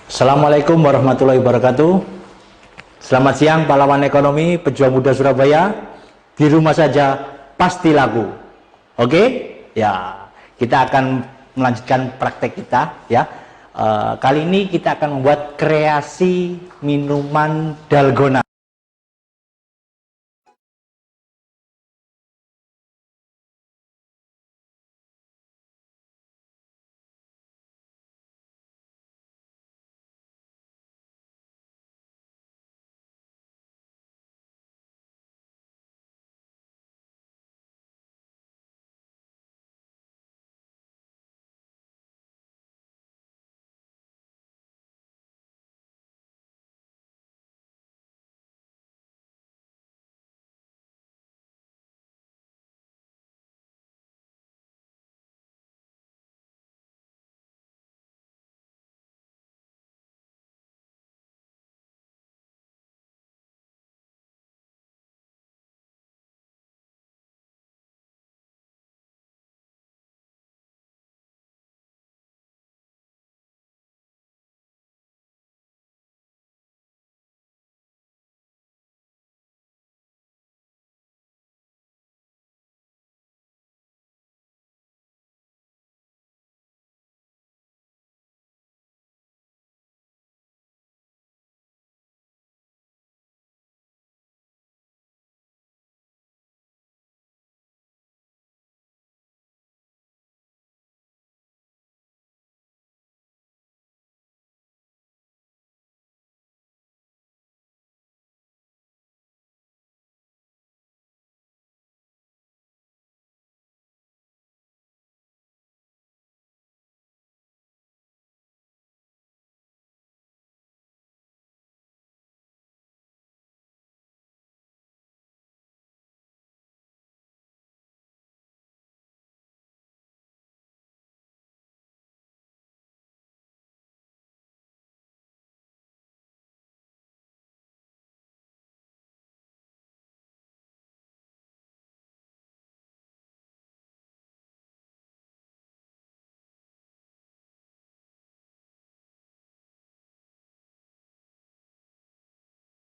Assalamualaikum warahmatullahi wabarakatuh. Selamat siang pahlawan ekonomi, pejuang muda Surabaya. Di rumah saja pasti laku. Oke? Ya, kita akan melanjutkan praktek kita ya. Kali ini kita akan membuat kreasi minuman dalgona.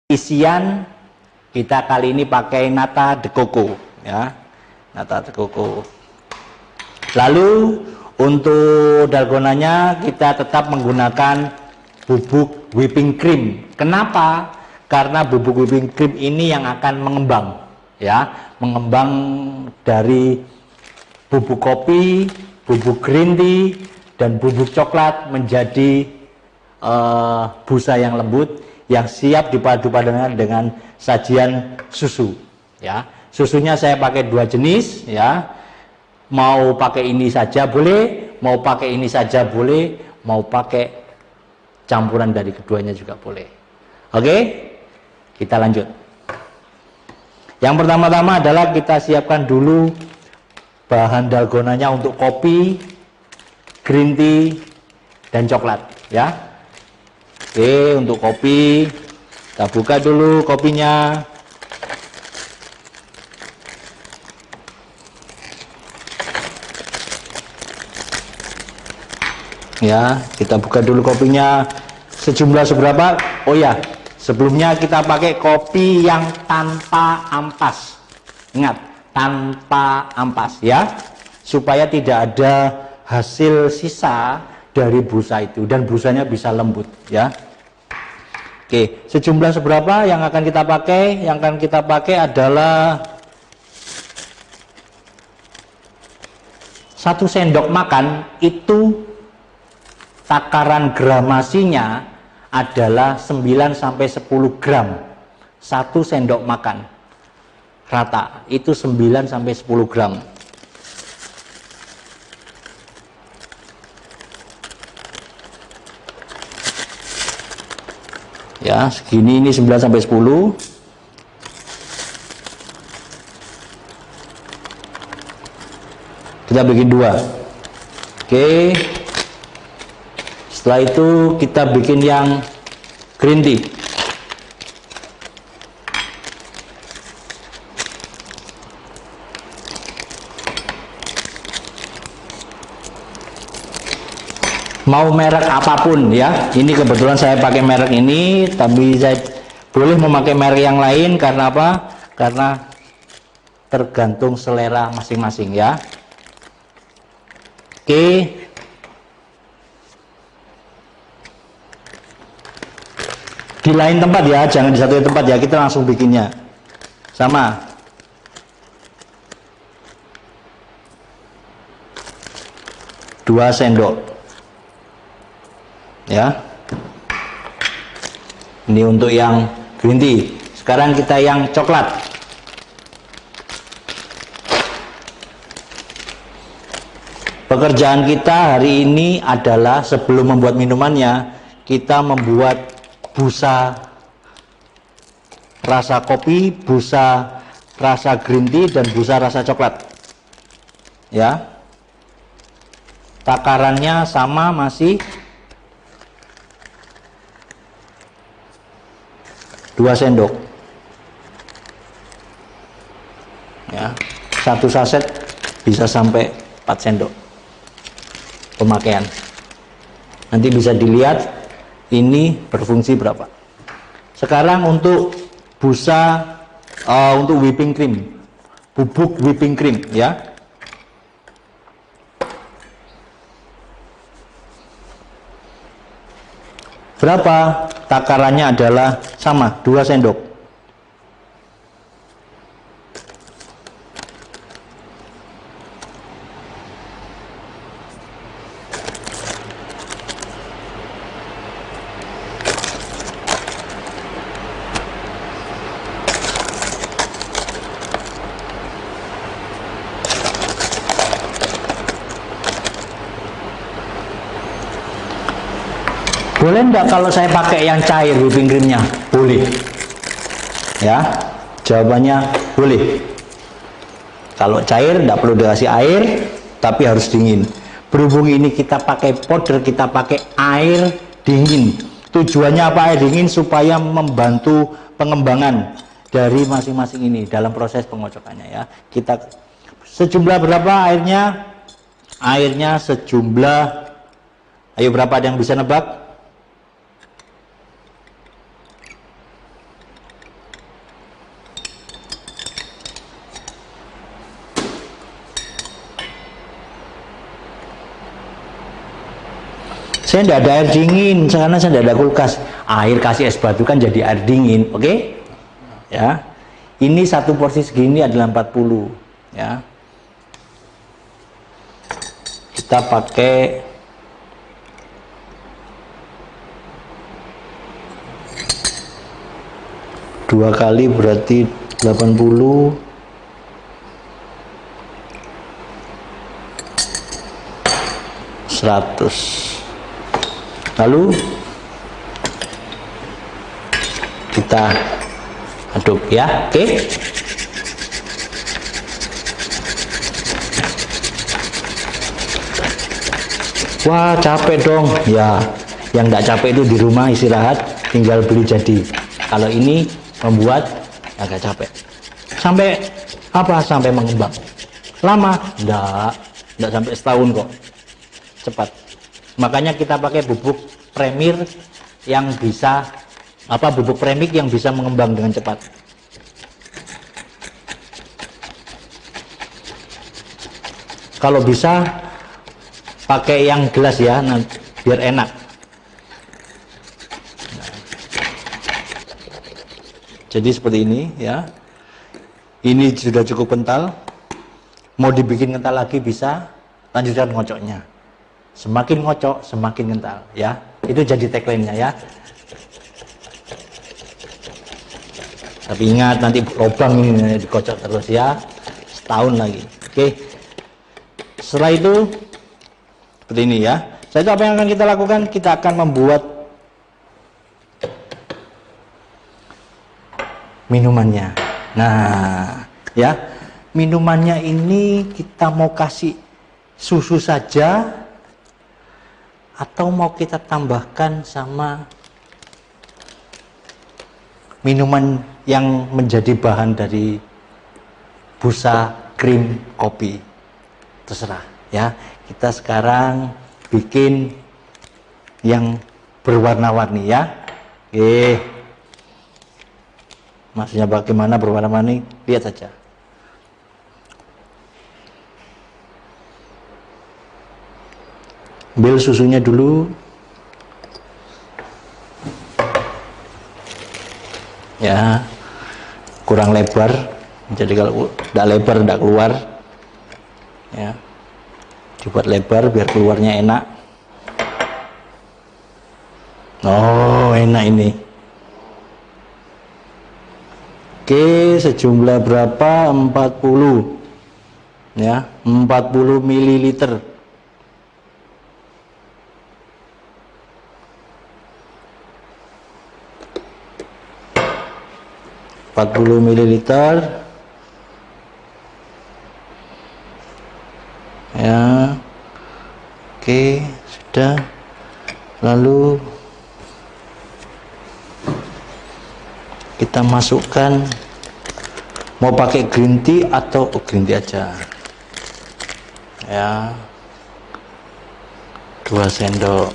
Isian kita kali ini pakai nata de coco ya, nata de coco. Lalu untuk dalgonanya kita tetap menggunakan bubuk whipping cream. Kenapa? Karena bubuk whipping cream ini yang akan mengembang ya, mengembang dari bubuk kopi, bubuk green tea dan bubuk coklat menjadi busa yang lembut yang siap dipadu-padankan dengan sajian susu ya. Susunya saya pakai dua jenis ya, mau pakai ini saja boleh, mau pakai ini saja boleh, mau pakai campuran dari keduanya juga boleh. Oke, kita lanjut. Yang pertama-tama adalah kita siapkan dulu bahan dalgonanya untuk kopi, green tea dan coklat ya. Oke, untuk kopi kita buka dulu kopinya. Ya, kita buka dulu kopinya. Sejumlah seberapa? Oh ya, sebelumnya kita pakai kopi yang tanpa ampas. Ingat, tanpa ampas ya, supaya tidak ada hasil sisa dari busa itu dan busanya bisa lembut ya. Oke, sejumlah seberapa yang akan kita pakai? Yang akan kita pakai adalah 1 sendok makan. Itu takaran gramasinya adalah 9-10 gram. 1 sendok makan rata itu 9-10 gram. Ya, segini, ini 9-10. Kita bikin 2. Oke. Setelah itu kita bikin yang green tea. mau merek apapun ya. Ini kebetulan saya pakai merek ini, tapi saya boleh memakai merek yang lain karena apa? Karena tergantung selera masing-masing ya. Oke. Di lain tempat ya, jangan di satu tempat ya, kita langsung bikinnya. Sama. Dua sendok. Ya. Ini untuk yang green tea. Sekarang kita yang coklat. Pekerjaan kita hari ini adalah sebelum membuat minumannya, kita membuat busa rasa kopi, busa rasa green tea, dan busa rasa coklat. Ya. Takarannya sama, masih 2 sendok. Ya. 1 saset bisa sampai 4 sendok pemakaian. Nanti bisa dilihat ini berfungsi berapa. Sekarang untuk busa untuk whipping cream, bubuk whipping cream ya. Berapa? Takarannya adalah sama, 2 sendok. Boleh enggak kalau saya pakai yang cair whipping creamnya? Boleh. Ya, jawabannya boleh. Kalau cair enggak perlu dikasih air, tapi harus dingin. Berhubung ini kita pakai powder, kita pakai air dingin. Tujuannya apa air dingin? Supaya membantu pengembangan dari masing-masing ini dalam proses pengocokannya ya. Kita sejumlah berapa airnya? Airnya sejumlah, ayo berapa, ada yang bisa nebak? Saya tidak ada air dingin karena saya tidak ada kulkas. Air kasih es batu kan jadi air dingin, oke? Ya. Ini satu porsi segini adalah 40, ya. Kita pakai 2 kali berarti 80. 100. Lalu kita aduk ya, oke. Wah, capek dong ya. Yang nggak capek itu di rumah istirahat, tinggal beli jadi. Kalau ini membuat agak capek. Sampai apa? Sampai mengembang. Lama? Enggak sampai setahun kok. Cepat. Makanya kita pakai bubuk premier yang bisa bubuk premik yang bisa mengembang dengan cepat. Kalau bisa pakai yang gelas ya, biar enak. Jadi seperti ini ya. Ini sudah cukup kental. Mau dibikin kental lagi bisa, lanjutkan ngocoknya. Semakin ngocok, semakin kental ya. Itu jadi tagline-nya ya. Tapi ingat nanti lubang ini dikocok terus ya. Setahun lagi. Oke. Setelah itu seperti ini ya. Setelah itu apa yang akan kita lakukan? Kita akan membuat minumannya. Nah, ya. Minumannya ini kita mau kasih susu saja atau mau kita tambahkan sama minuman yang menjadi bahan dari busa krim kopi, terserah ya. Kita sekarang bikin yang berwarna-warni ya. Oke. Maksudnya bagaimana berwarna-warni? Lihat saja. Ambil susunya dulu. Ya. Kurang lebar. Jadi kalau tidak lebar tidak keluar. Ya. Dibuat lebar biar keluarnya enak. Oh, enak ini. Oke, sejumlah berapa? 40. Ya, 40 ml. 40 ml. Ya. Oke, sudah. Lalu kita masukkan, mau pakai green tea atau green tea aja ya, 2 sendok.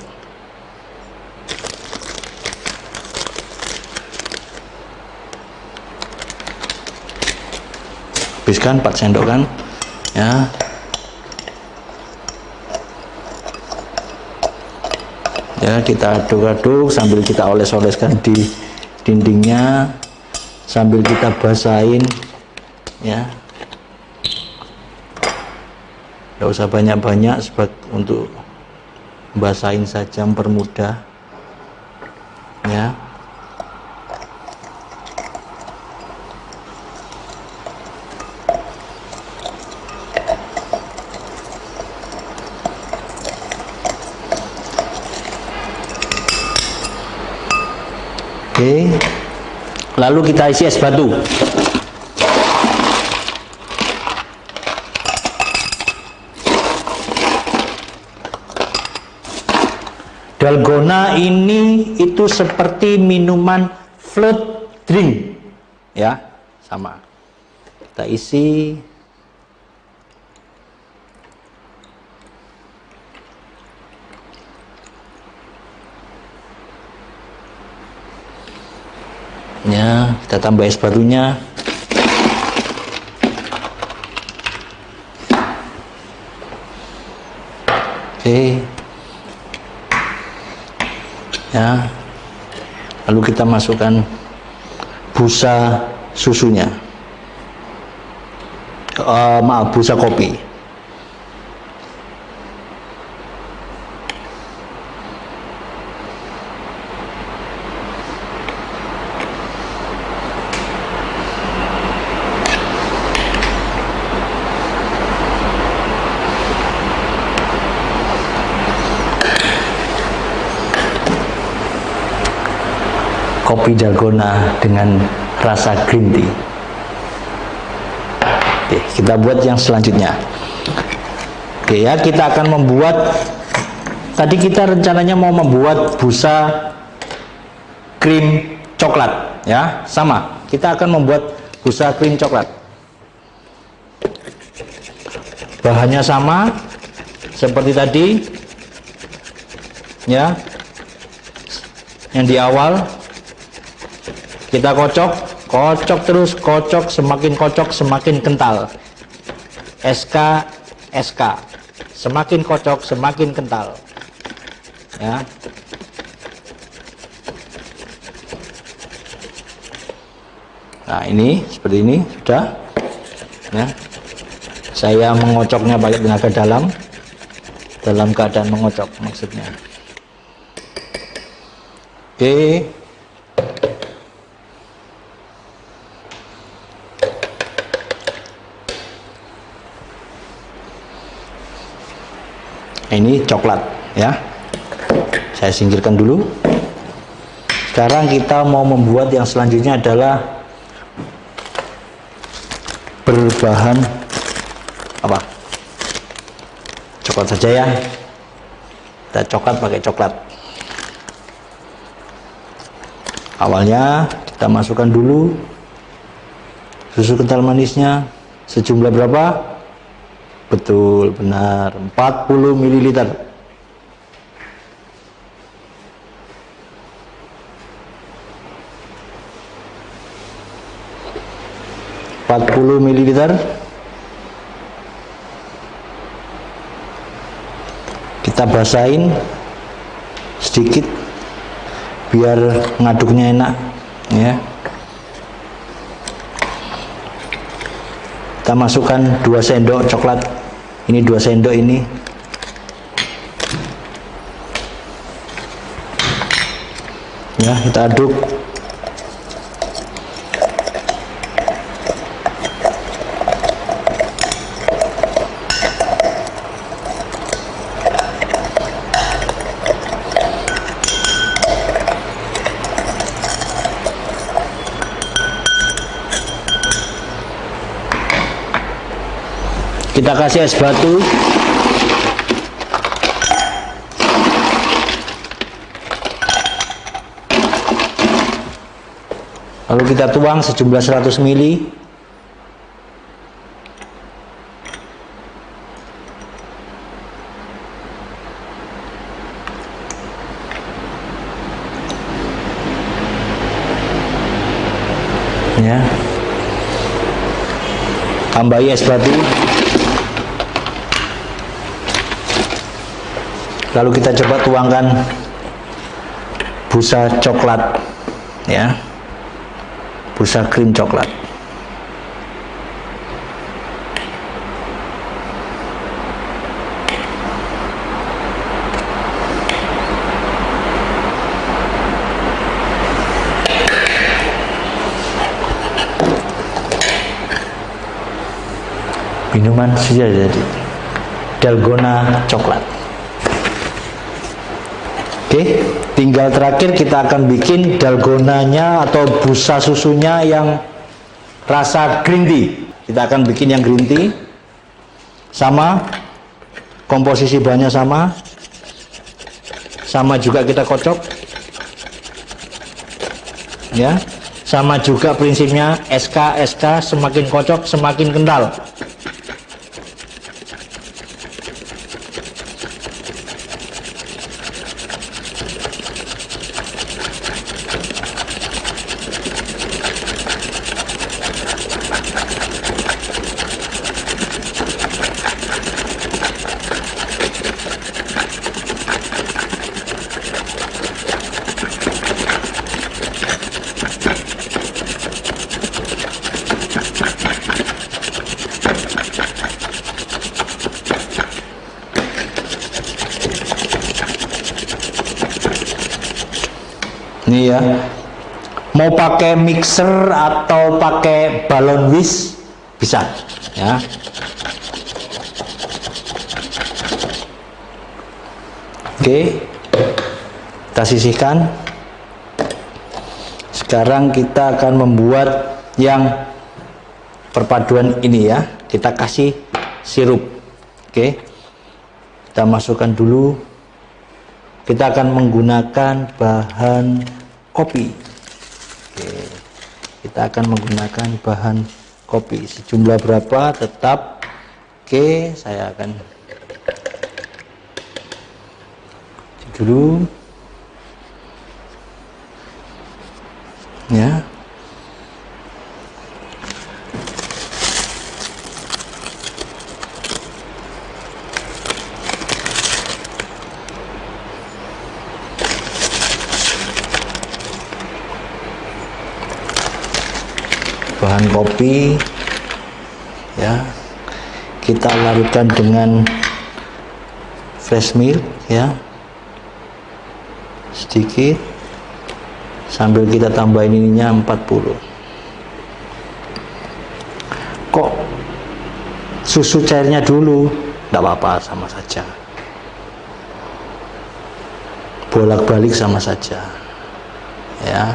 Habiskan 4 sendok kan ya. Ya, kita aduk-aduk sambil kita oles-oleskan di dindingnya, sambil kita basahin ya. Tidak usah banyak-banyak, untuk basahin saja, mempermudah ya. Oke, lalu kita isi es batu. Dalgona ini itu seperti minuman float drink ya, sama. Kita isi. Ya, kita tambah es batunya. Oke. Ya. Lalu kita masukkan busa susunya. Maaf, busa kopi. Kopi dalgona dengan rasa green tea. Oke, kita buat yang selanjutnya. Oke ya, kita akan membuat, tadi kita rencananya mau membuat busa krim coklat ya, sama. Kita akan membuat busa krim coklat. Bahannya sama seperti tadi ya, yang di awal. Kita kocok terus, semakin kocok semakin kental. SK, semakin kocok semakin kental. Ya. Nah, ini seperti ini sudah. Ya. Saya mengocoknya pakai tenaga dalam keadaan mengocok maksudnya. Oke. Ini coklat ya, saya singkirkan dulu. Sekarang kita mau membuat yang selanjutnya adalah berbahan apa, coklat saja ya. Kita coklat pakai coklat. Awalnya kita masukkan dulu susu kental manisnya sejumlah berapa? Betul, benar, 40 ml. 40 ml. Kita basahin sedikit biar ngaduknya enak ya. Kita masukkan 2 sendok coklat. Ini 2 sendok ini. Ya, kita aduk. Kita kasih es batu. Lalu kita tuang sejumlah 100 ml. Ya. Tambahi es batu. Lalu kita coba tuangkan busa coklat ya, busa krim coklat. Minuman sudah jadi, dalgona coklat. Oke, tinggal terakhir kita akan bikin dalgonanya atau busa susunya yang rasa green tea. Kita akan bikin yang green tea. Sama, komposisi bahannya sama. Sama juga kita kocok. Ya, sama juga prinsipnya SK semakin kocok semakin kental. Ini ya, mau pakai mixer atau pakai balon whisk bisa ya. Oke, kita sisihkan. Sekarang kita akan membuat yang perpaduan ini ya. Kita kasih sirup. Oke, kita masukkan dulu. Kita akan menggunakan bahan kopi. Oke, kita akan menggunakan bahan kopi. Sejumlah berapa tetap. Oke, saya akan dulu ya. Bahan kopi ya, kita larutkan dengan fresh milk ya, sedikit, sambil kita tambahin ininya 40. Kok susu cairnya dulu? Tidak apa-apa, sama saja, bolak-balik sama saja ya.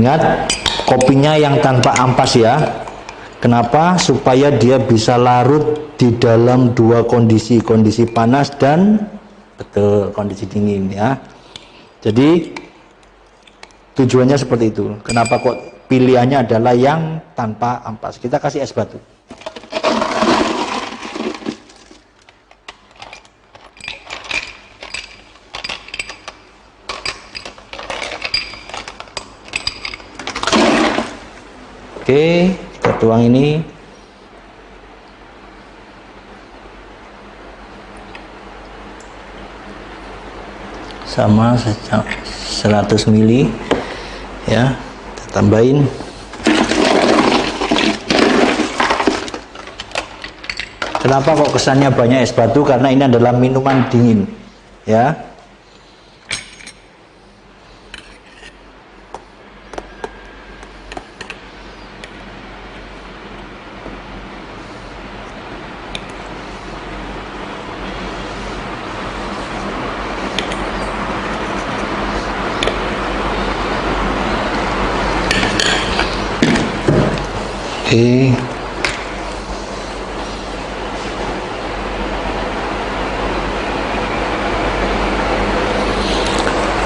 Ingat, kopinya yang tanpa ampas ya. Kenapa? Supaya dia bisa larut di dalam dua kondisi panas dan betul, kondisi dingin ya. Jadi tujuannya seperti itu. Kenapa kok pilihannya adalah yang tanpa ampas? Kita kasih es batu. Oke, kita tuang ini. Sama 100 ml ya, kita tambahin. Kenapa kok kesannya banyak es batu? Karena ini adalah minuman dingin ya. Oke.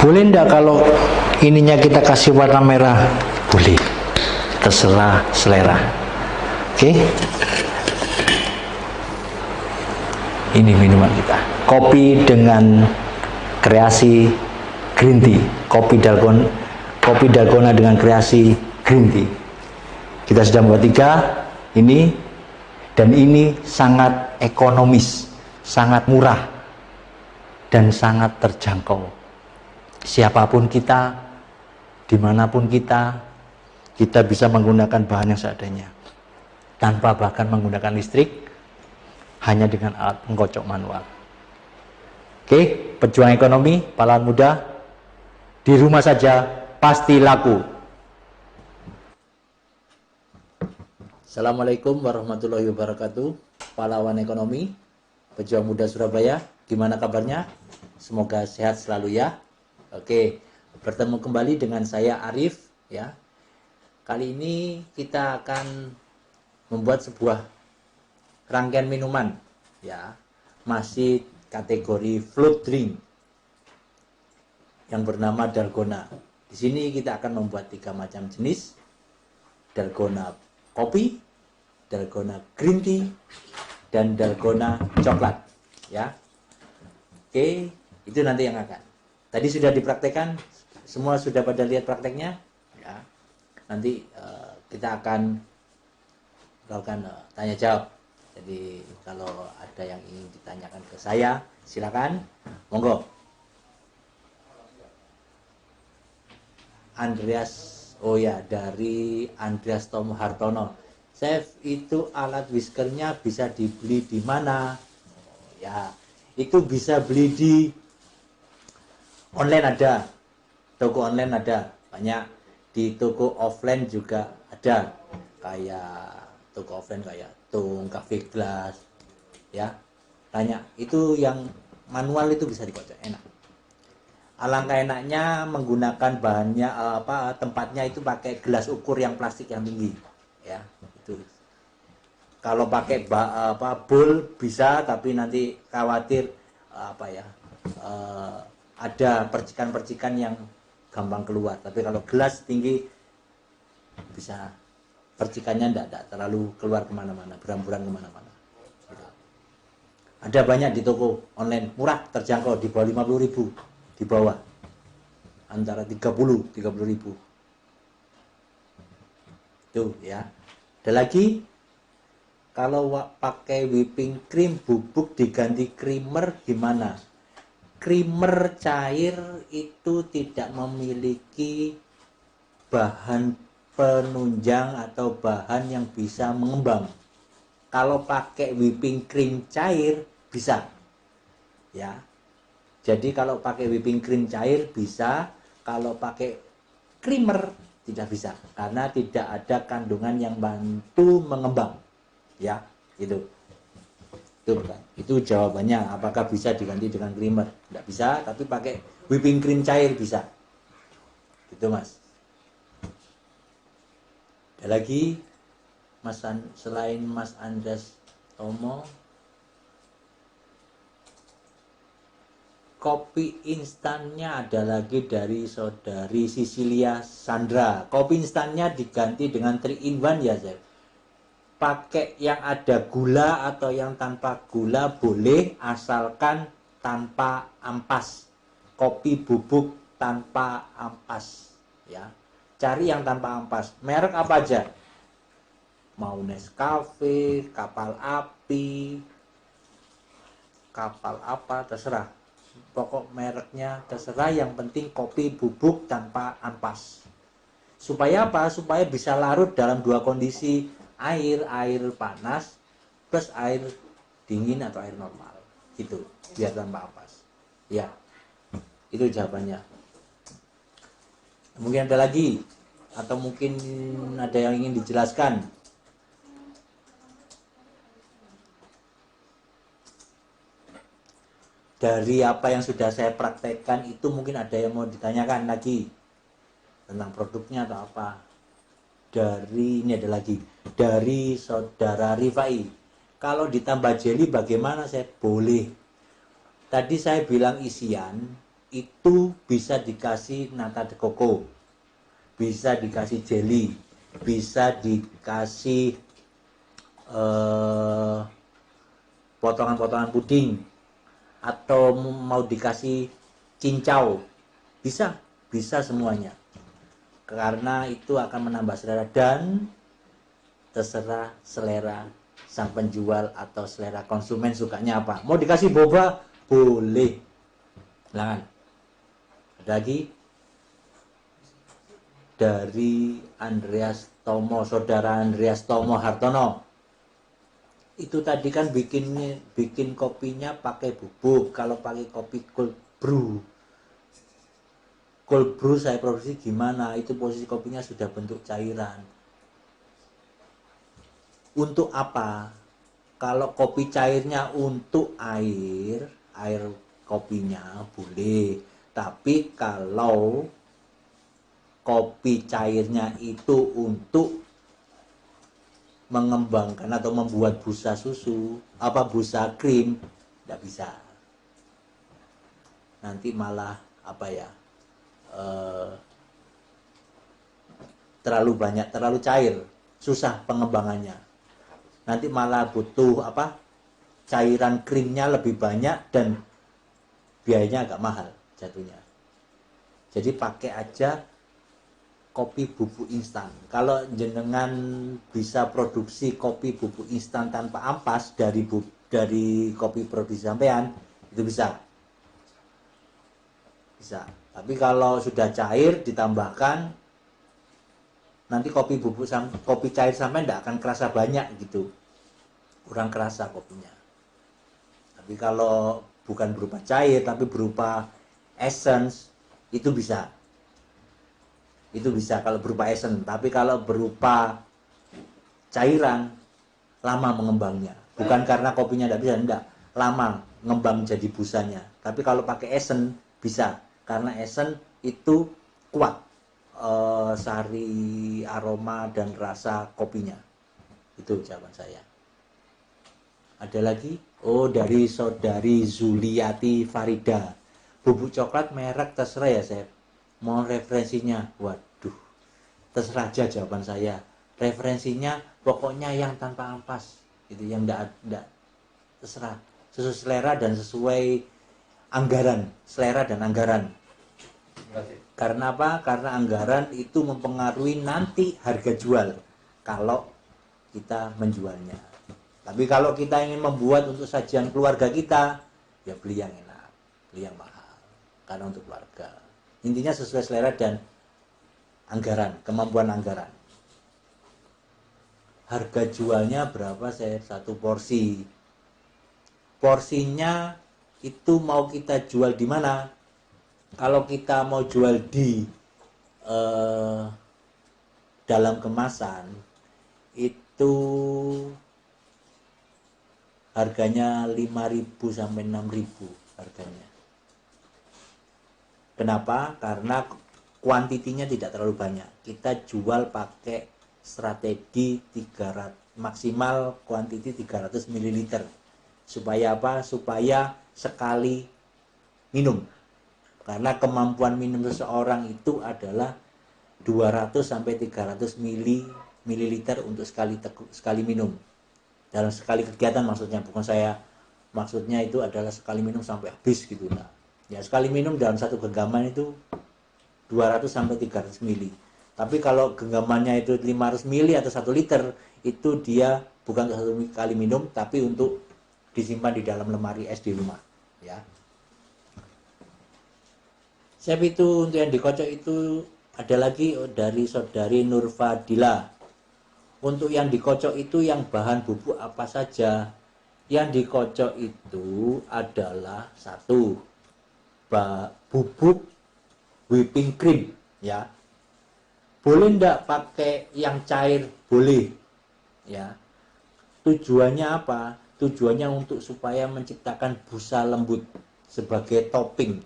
Boleh enggak kalau ininya kita kasih warna merah? Boleh. Terserah selera. Oke. Ini minuman kita. Kopi dengan kreasi green tea. Kopi dalgona dengan kreasi green tea. Kita sudah membuat 3 ini, dan ini sangat ekonomis, sangat murah, dan sangat terjangkau. Siapapun kita, dimanapun kita bisa menggunakan bahan yang seadanya, tanpa bahkan menggunakan listrik, hanya dengan alat pengkocok manual. Oke, pejuang ekonomi, pahlawan muda, di rumah saja pasti laku. Assalamualaikum warahmatullahi wabarakatuh. Pahlawan ekonomi, pejuang muda Surabaya, gimana kabarnya? Semoga sehat selalu ya. Oke, bertemu kembali dengan saya Arif ya. Kali ini kita akan membuat sebuah rangkaian minuman ya, masih kategori float drink yang bernama dalgona. Di sini kita akan membuat 3 macam jenis: dalgona kopi, dalgona green tea, dan dalgona coklat ya. Oke, itu nanti yang akan. Tadi sudah dipraktekkan, semua sudah pada lihat prakteknya ya. Nanti kita akan melakukan tanya jawab. Jadi kalau ada yang ingin ditanyakan ke saya, silakan, monggo. Andreas, oh ya, dari Andreas Tomo Hartono. Chef, itu alat whiskernya bisa dibeli di mana? Ya, itu bisa beli di online ada, toko online ada, banyak. Di toko offline juga ada, kayak toko offline kayak Tung, Cafe Glass, ya. Tanya, itu yang manual itu bisa dikocok, enak. Alangkah enaknya menggunakan bahannya tempatnya itu pakai gelas ukur yang plastik yang tinggi, ya. Itu. Kalau pakai bowl bisa, tapi nanti khawatir ada percikan-percikan yang gampang keluar. Tapi kalau gelas tinggi bisa, percikannya tidak terlalu keluar kemana-mana, berhamburan kemana-mana. Ada banyak di toko online, murah, terjangkau, di bawah 50.000, di bawah antara 30 ribu. Tuh ya. Ada lagi, kalau pakai whipping cream bubuk diganti creamer gimana? Creamer cair itu tidak memiliki bahan penunjang atau bahan yang bisa mengembang. Kalau pakai whipping cream cair bisa, ya. Jadi kalau pakai whipping cream cair bisa, kalau pakai creamer tidak bisa, karena tidak ada kandungan yang bantu mengembang, ya. Itu jawabannya. Apakah bisa diganti dengan creamer? Tidak bisa, tapi pakai whipping cream cair bisa. Gitu Mas. Ada lagi selain Mas Andreas Tomo, kopi instannya ada lagi dari saudari Sisilia Sandra. Kopi instannya diganti dengan 3 in 1 ya, Chef. Pakai yang ada gula atau yang tanpa gula boleh, asalkan tanpa ampas. Kopi bubuk tanpa ampas ya. Cari yang tanpa ampas. Merek apa aja? Mau Nescafe, Kapal Api, kapal apa terserah, pokok mereknya terserah, yang penting kopi bubuk tanpa ampas. Supaya apa? Supaya bisa larut dalam 2 kondisi, air panas plus air dingin atau air normal gitu, biar tanpa ampas ya. Itu jawabannya. Mungkin ada lagi atau mungkin ada yang ingin dijelaskan? Dari apa yang sudah saya praktekkan itu mungkin ada yang mau ditanyakan lagi tentang produknya atau apa. Dari ini ada lagi dari saudara Rifai, kalau ditambah jelly bagaimana? Saya boleh. Tadi saya bilang isian itu bisa dikasih nata de coco, bisa dikasih jelly, bisa dikasih potongan-potongan puding, atau mau dikasih cincau, bisa semuanya, karena itu akan menambah selera dan terserah selera sang penjual atau selera konsumen sukanya apa. Mau dikasih boba boleh, silakan. Ada lagi dari Andreas Tomo, saudara Andreas Tomo Hartono. Itu tadi kan bikin kopinya pakai bubuk. Kalau pakai kopi cold brew saya produksi gimana? Itu posisi kopinya sudah bentuk cairan. Untuk apa? Kalau kopi cairnya untuk air kopinya boleh. Tapi kalau kopi cairnya itu untuk mengembangkan atau membuat busa susu, busa krim, tidak bisa. Nanti malah terlalu banyak, terlalu cair, susah pengembangannya. Nanti malah butuh cairan krimnya lebih banyak dan biayanya agak mahal jatuhnya. Jadi pakai aja kopi bubuk instan. Kalau jenengan bisa produksi kopi bubuk instan tanpa ampas dari kopi produksi sampean, itu bisa. Tapi kalau sudah cair ditambahkan, nanti kopi cair sampean tidak akan kerasa banyak gitu, kurang kerasa kopinya. Tapi kalau bukan berupa cair tapi berupa essence, itu bisa kalau berupa essence. Tapi kalau berupa cairan, lama mengembangnya. Bukan karena kopinya tidak bisa, enggak, lama ngembang jadi busanya. Tapi kalau pakai essence bisa, karena essence itu kuat sari aroma dan rasa kopinya. Itu jawaban saya. Ada lagi? Oh, dari saudari Zuliati Farida. Bubuk coklat merek terserah ya, Chef. Mau referensinya? Waduh, terserah aja jawaban saya. Referensinya pokoknya yang tanpa ampas, itu yang enggak, terserah, sesuai selera dan sesuai anggaran, selera dan anggaran. Karena apa? Karena anggaran itu mempengaruhi nanti harga jual kalau kita menjualnya. Tapi kalau kita ingin membuat untuk sajian keluarga kita, ya beli yang enak, beli yang mahal, karena untuk keluarga. Intinya sesuai selera dan anggaran, kemampuan anggaran. Harga jualnya berapa, Saya satu porsi? Porsinya itu mau kita jual di mana? Kalau kita mau jual di dalam kemasan, itu harganya 5.000 sampai 6.000 harganya. Kenapa? Karena kuantitinya tidak terlalu banyak. Kita jual pakai strategi 300, maksimal kuantiti 300 ml. Supaya apa? Supaya sekali minum. Karena kemampuan minum seseorang itu adalah 200 sampai 300 mililiter untuk sekali minum. Dalam sekali kegiatan maksudnya, bukan saya maksudnya itu adalah sekali minum sampai habis gitu. Nah, ya sekali minum dalam satu genggaman itu 200 sampai 300 mili. Tapi kalau genggamannya itu 500 mili atau 1 liter, itu dia bukan untuk satu kali minum, tapi untuk disimpan di dalam lemari es di rumah. Ya. Siap itu untuk yang dikocok itu ada lagi dari saudari Nurfadila. Untuk yang dikocok itu yang bahan bubuk apa saja? Yang dikocok itu adalah satu, bubuk whipping cream, ya. Boleh ndak pakai yang cair? Boleh, ya. Tujuannya apa? Tujuannya untuk supaya menciptakan busa lembut sebagai topping,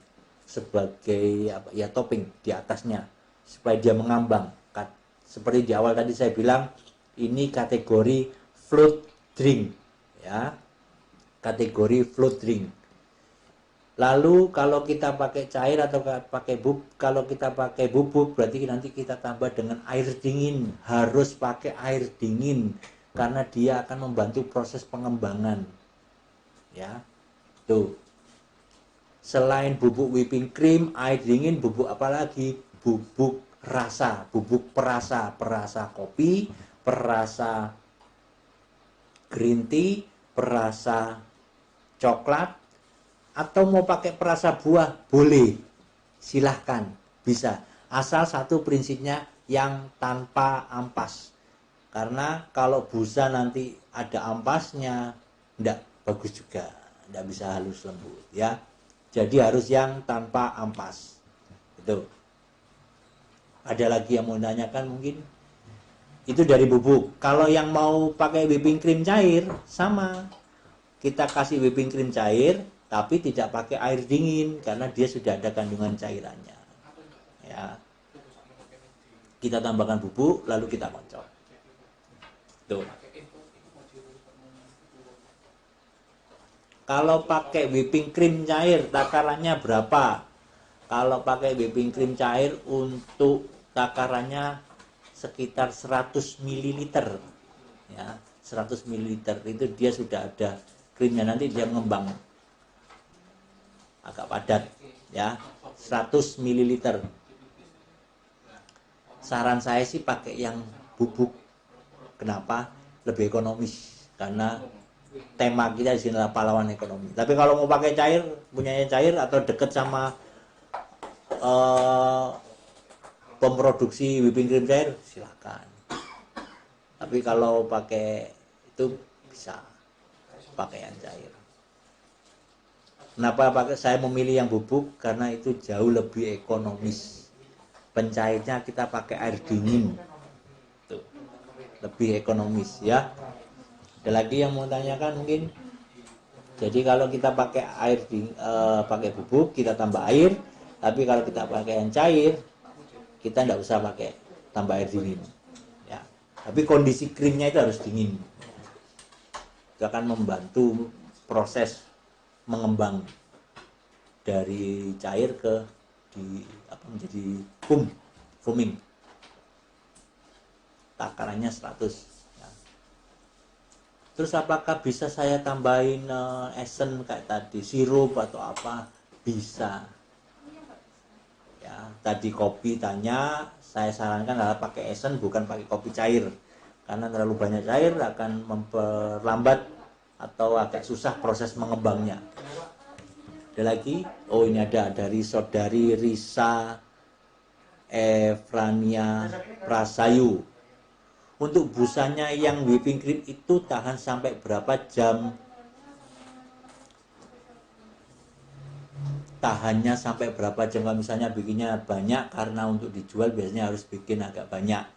sebagai apa ya, topping di atasnya supaya dia mengambang. Seperti di awal tadi saya bilang, ini kategori float drink, ya. Kategori float drink. Lalu kalau kita pakai cair atau pakai kalau kita pakai bubuk berarti nanti kita tambah dengan air dingin. Harus pakai air dingin karena dia akan membantu proses pengembangan. Ya. Tuh. Selain bubuk whipping cream, air dingin, bubuk apa lagi? Bubuk rasa, bubuk perasa, perasa kopi, perasa green tea, perasa coklat, atau mau pakai perasa buah boleh, silahkan, bisa, asal satu prinsipnya yang tanpa ampas. Karena kalau busa nanti ada ampasnya, enggak bagus juga, enggak bisa halus lembut, ya. Jadi harus yang tanpa ampas. Itu. Ada lagi yang mau nanyakan mungkin? Itu dari bubuk. Kalau yang mau pakai whipping cream cair, sama. Kita kasih whipping cream cair, tapi tidak pakai air dingin karena dia sudah ada kandungan cairannya. Ya. Kita tambahkan bubuk, lalu kita kocok. Tuh. Kalau pakai whipping cream cair, takarannya berapa? Kalau pakai whipping cream cair untuk takarannya sekitar 100 ml. Ya, 100 ml itu dia sudah ada krimnya, nanti dia mengembang agak padat, ya. 100 ml. Saran saya sih pakai yang bubuk. Kenapa? Lebih ekonomis karena tema kita di sini adalah pahlawan ekonomi. Tapi kalau mau pakai cair, punyanya cair atau deket sama pemproduksi whipping cream cair, silakan. Tapi kalau pakai itu bisa pakai yang cair. Kenapa saya memilih yang bubuk? Karena itu jauh lebih ekonomis. Pencairnya kita pakai air dingin, tuh, lebih ekonomis, ya. Ada lagi yang mau tanyakan mungkin? Jadi kalau kita pakai air pakai bubuk, kita tambah air. Tapi kalau kita pakai yang cair, kita tidak usah pakai tambah air dingin, ya. Tapi kondisi krimnya itu harus dingin. Itu akan membantu proses mengembang dari cair ke menjadi foaming. Takarannya 100. Ya. Terus apakah bisa saya tambahin esen kayak tadi, sirup atau apa? Bisa. Ya, tadi kopi tanya, saya sarankan adalah pakai esen, bukan pakai kopi cair. Karena terlalu banyak cair akan memperlambat atau agak susah proses mengembangnya. Ada lagi? Oh, ini ada dari saudari Risa Efrania Prasayu. Untuk busanya yang whipping cream itu tahan sampai berapa jam? Tahannya sampai berapa jam? Kalau misalnya bikinnya banyak, karena untuk dijual biasanya harus bikin agak banyak.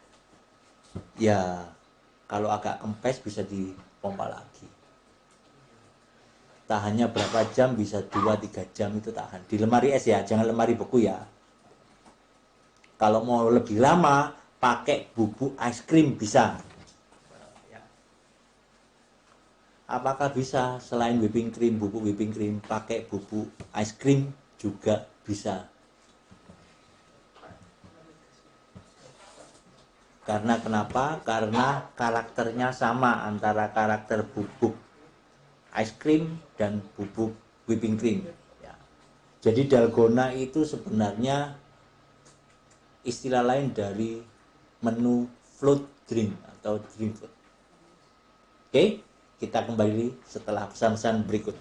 Ya, kalau agak kempes bisa dipompa lagi. Tahannya berapa jam? Bisa 2-3 jam itu tahan. Di lemari es ya, jangan lemari beku ya. Kalau mau lebih lama, pakai bubuk es krim bisa. Apakah bisa selain whipping cream, bubuk whipping cream, pakai bubuk es krim? juga bisa. Karena kenapa? Karena karakternya sama antara karakter bubuk ice cream dan bubuk whipping cream. Ya. Jadi dalgona itu sebenarnya istilah lain dari menu float drink atau drink float. Oke, kita kembali setelah pesan-pesan berikut.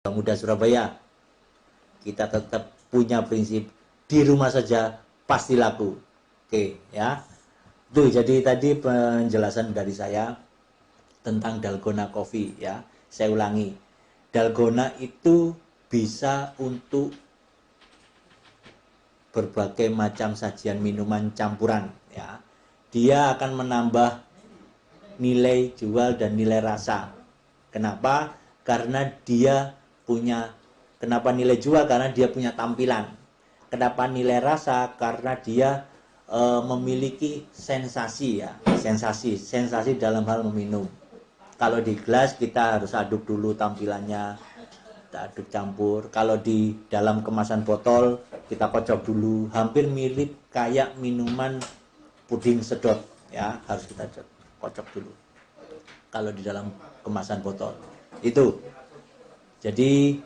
Muda Surabaya, kita tetap punya prinsip di rumah saja pasti laku. Oke, ya. Tuh, jadi tadi penjelasan dari saya tentang dalgona coffee, ya. Saya ulangi. Dalgona itu bisa untuk berbagai macam sajian minuman campuran, ya. Dia akan menambah nilai jual dan nilai rasa. Kenapa? Karena dia punya, kenapa nilai jual? Karena dia punya tampilan. Kenapa nilai rasa? Karena dia memiliki sensasi, ya, sensasi dalam hal meminum. Kalau di gelas kita harus aduk dulu tampilannya, kita aduk campur. Kalau di dalam kemasan botol kita kocok dulu, hampir mirip kayak minuman puding sedot, ya, harus kita kocok dulu. Kalau di dalam kemasan botol itu, jadi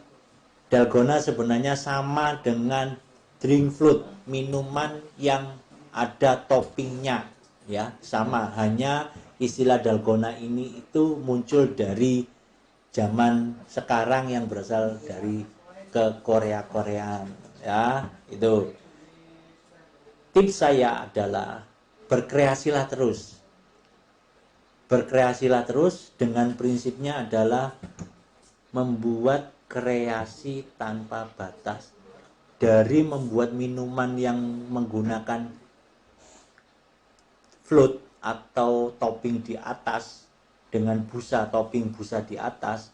dalgona sebenarnya sama dengan drink float, minuman yang ada toppingnya, ya, sama. Hanya istilah dalgona ini itu muncul dari zaman sekarang yang berasal dari ke Korea-Koreaan, ya. Itu tips saya adalah berkreasilah terus. Berkreasilah terus dengan prinsipnya adalah membuat kreasi tanpa batas. Dari membuat minuman yang menggunakan float atau topping di atas dengan busa, topping busa di atas,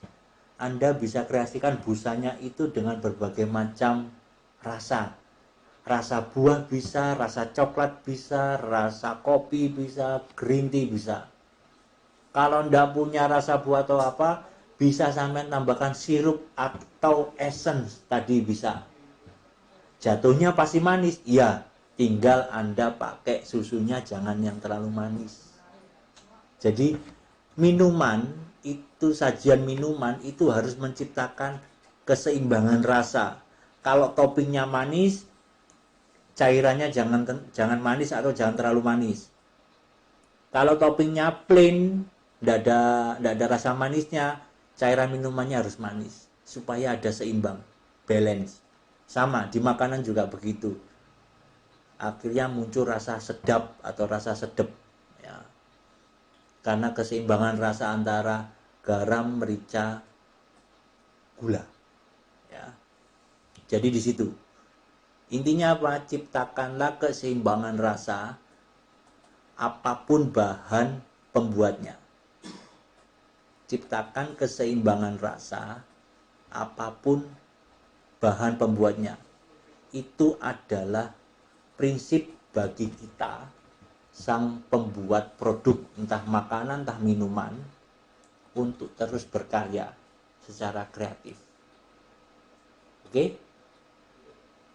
Anda bisa kreasikan busanya itu dengan berbagai macam rasa. Rasa buah bisa, rasa coklat bisa, rasa kopi bisa, green tea bisa. Kalau ndak punya rasa buah atau apa, bisa sampai tambahkan sirup atau essence tadi bisa. Jatuhnya pasti manis, iya. Tinggal Anda pakai susunya jangan yang terlalu manis. Jadi minuman itu, sajian minuman itu harus menciptakan keseimbangan rasa. Kalau toppingnya manis, cairannya jangan manis atau jangan terlalu manis. Kalau toppingnya plain, tidak ada rasa manisnya, cairan minumannya harus manis supaya ada seimbang, balance. Sama di makanan juga begitu. Akhirnya muncul rasa sedap atau rasa sedep, ya. Karena keseimbangan rasa antara garam, merica, gula, ya. Jadi di situ intinya apa? Ciptakanlah keseimbangan rasa apapun bahan pembuatnya. Ciptakan keseimbangan rasa apapun bahan pembuatnya. Itu adalah prinsip bagi kita, sang pembuat produk, entah makanan, entah minuman, untuk terus berkarya secara kreatif. Oke?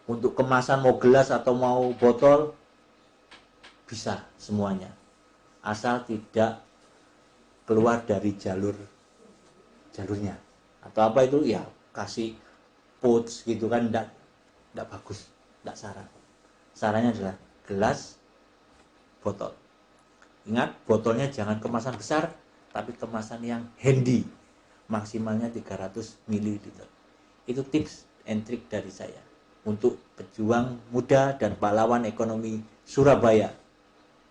Untuk kemasan mau gelas atau mau botol, bisa semuanya. Asal tidak keluar dari jalurnya. Atau apa itu, ya kasih pouch gitu kan, enggak bagus, enggak saran. Sarannya adalah gelas, botol. Ingat, botolnya jangan kemasan besar, tapi kemasan yang handy. Maksimalnya 300 ml. Itu tips and trick dari saya untuk pejuang muda dan pahlawan ekonomi Surabaya.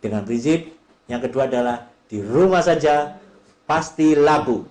Dengan prinsip yang kedua adalah di rumah saja pasti laku.